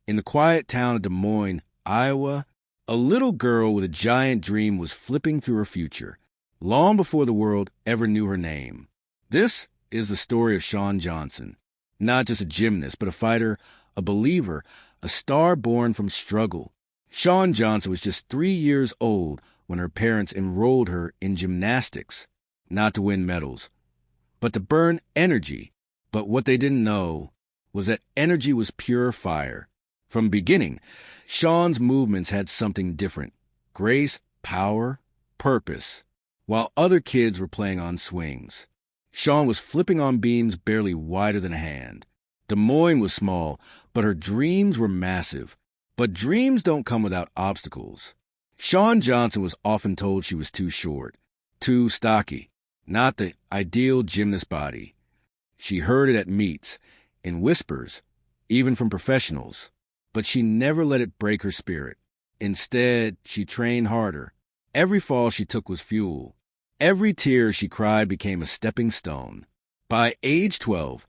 In the quiet town of Des Moines, Iowa, a little girl with a giant dream was flipping through her future, long before the world ever knew her name. This is the story of Shawn Johnson, not just a gymnast, but a fighter, a believer, a star born from struggle. Shawn Johnson was just 3 years old when her parents enrolled her in gymnastics, not to win medals, but to burn energy. But what they didn't know was that energy was pure fire. From the beginning, Shawn's movements had something different: grace, power, purpose. While other kids were playing on swings, Shawn was flipping on beams barely wider than a hand. Des Moines was small, but her dreams were massive. But dreams don't come without obstacles. Shawn Johnson was often told she was too short, too stocky, not the ideal gymnast body. She heard it at meets, in whispers, even from professionals. But she never let it break her spirit. Instead, she trained harder. Every fall she took was fuel. Every tear she cried became a stepping stone. By age 12,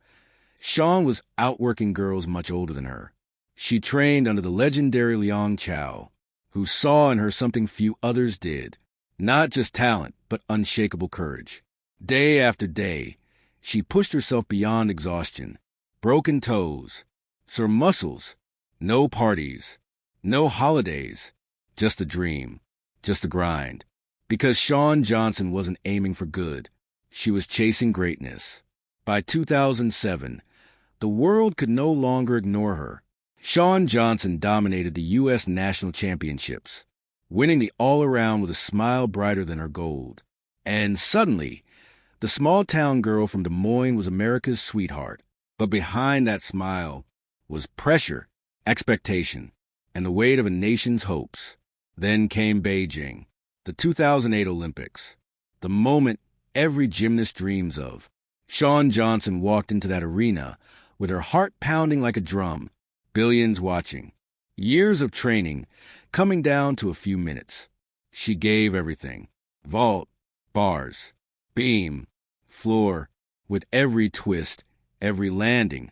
Shawn was outworking girls much older than her. She trained under the legendary Liang Chow, who saw in her something few others did. Not just talent, but unshakable courage. Day after day, she pushed herself beyond exhaustion. Broken toes, sore muscles, no parties, no holidays, just a dream, just a grind. Because Shawn Johnson wasn't aiming for good, she was chasing greatness. By 2007, the world could no longer ignore her. Shawn Johnson dominated the U.S. National Championships, winning the all-around with a smile brighter than her gold. And suddenly, the small-town girl from Des Moines was America's sweetheart. But behind that smile was pressure, expectation, and the weight of a nation's hopes. Then came Beijing, the 2008 Olympics, the moment every gymnast dreams of. Shawn Johnson walked into that arena with her heart pounding like a drum, billions watching. Years of training coming down to a few minutes. She gave everything: vault, bars, beam, floor. With every twist, every landing,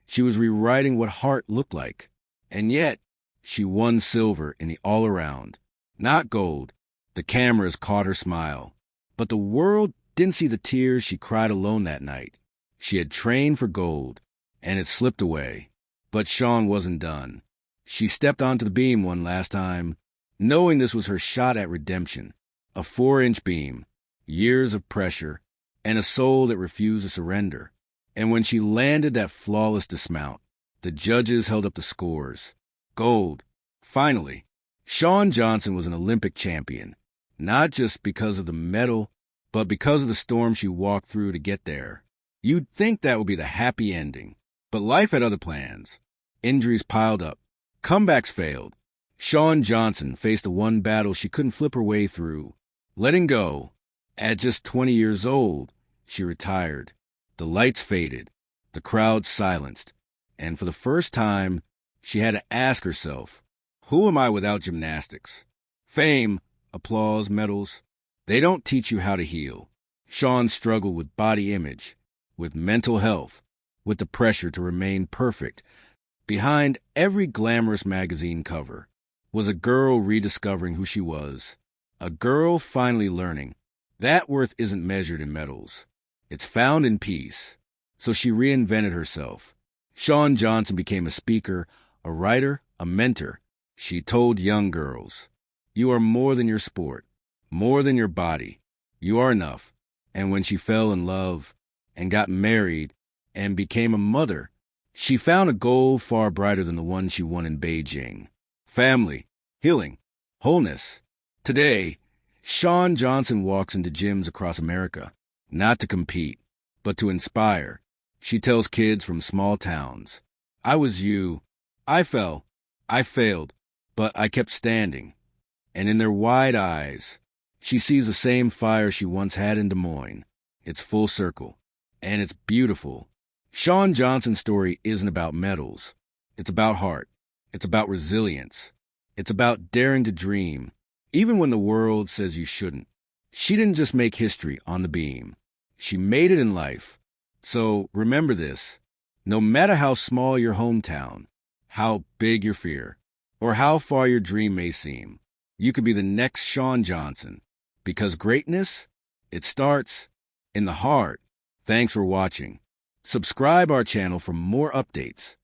she was rewriting what heart looked like. And yet, she won silver in the all-around. Not gold. The cameras caught her smile. But the world didn't see the tears she cried alone that night. She had trained for gold, and it slipped away. But Shawn wasn't done. She stepped onto the beam one last time, knowing this was her shot at redemption. A 4-inch beam, years of pressure, and a soul that refused to surrender. And when she landed that flawless dismount, the judges held up the scores. Gold. Finally. Shawn Johnson was an Olympic champion, not just because of the medal, but because of the storm she walked through to get there. You'd think that would be the happy ending, but life had other plans. Injuries piled up. Comebacks failed. Shawn Johnson faced the one battle she couldn't flip her way through: letting go. At just 20 years old, she retired. The lights faded, the crowd silenced, and for the first time, she had to ask herself, who am I without gymnastics? Fame, applause, medals, they don't teach you how to heal. Shawn struggled with body image, with mental health, with the pressure to remain perfect. Behind every glamorous magazine cover was a girl rediscovering who she was, a girl finally learning that worth isn't measured in medals. It's found in peace. So she reinvented herself. Shawn Johnson became a speaker, a writer, a mentor. She told young girls, you are more than your sport, more than your body. You are enough. And when she fell in love and got married and became a mother, she found a goal far brighter than the one she won in Beijing. Family, healing, wholeness. Today, Shawn Johnson walks into gyms across America, not to compete, but to inspire. She tells kids from small towns, I was you. I fell. I failed. But I kept standing. And in their wide eyes, she sees the same fire she once had in Des Moines. It's full circle. And it's beautiful. Shawn Johnson's story isn't about medals. It's about heart. It's about resilience. It's about daring to dream, even when the world says you shouldn't. She didn't just make history on the beam. She made it in life. So remember this. No matter how small your hometown, how big your fear or how far your dream may seem. You could be the next Shawn Johnson, because greatness, it starts in the heart. Thanks for watching. Subscribe our channel for more updates.